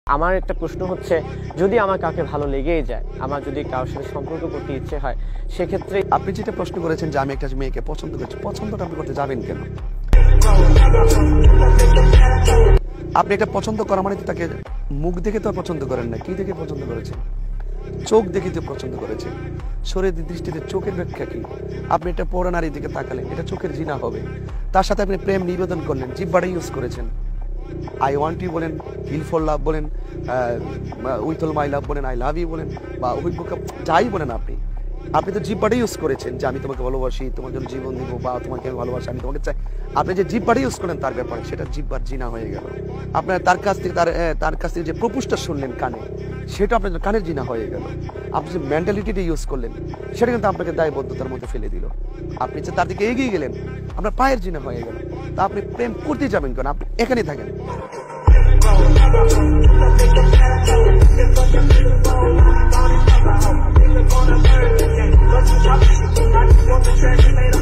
আমার একটা প্রশ্ন হচ্ছে, যদি আমার কাউকে ভালো লেগেই যায়, আমার যদি কারোর সাথে সম্পর্ক করতে ইচ্ছে হয়, সেক্ষেত্রে আপনি যেটা প্রশ্ন করেছেন যে আমি একটা মেয়েকে পছন্দ করছি, পছন্দটা আপনি করতে যাবেন কেন? আপনি একটা পছন্দ করা মানে তো তাকে মুখ দেখে তো পছন্দ করেন না, কি দেখে পছন্দ করেছেন? চোখ দেখে তো পছন্দ করেছেন। শরীরের দৃষ্টিতে চোখের ব্যাখ্যা কি? আপনি একটা পর নারীর দিকে তাকালেন, এটা চোখের জিনা হবে। তার সাথে আপনি প্রেম নিবেদন করলেন, জিহ্বাটা ইউজ করেছেন। আই ওয়ান্ট ইউ বলেন, হিল ফর লাভ বলেন, উইথ অল মাই লাভ বলেন, আই লাভ ইউ বলেন, বা উইথ বুক যাই বলেন, আপনি তো জিহ্বাটা ইউজ করেছেন যে আমি তোমাকে ভালোবাসি, তোমার জন্য জীবন দিব, বা তোমাকে আমি ভালোবাসি, আমি তোমাকে চাই। আপনি যে জিহ্বাটা ইউজ করেন তার ব্যাপারে, সেটা জিহ্বার জিনা হয়ে গেল। আপনার তার কাছ থেকে যে প্রপোজটা শুনলেন কানে, সেটা আপনার কানের জিনা হয়ে গেল। আপনি যে মেন্টালিটিটা ইউজ করলেন, সেটা কিন্তু আপনাকে দায়বদ্ধতার মধ্যে ফেলে দিল। আপনি যে তার দিকে এগিয়ে গেলেন, আপনার পায়ের জিনা হয়ে গেল। তা আপনি প্রেম করতে যাবেন কেন? আপনি এখানেই থাকেন। Gonna burn, yeah, but you drop it, you want the trash,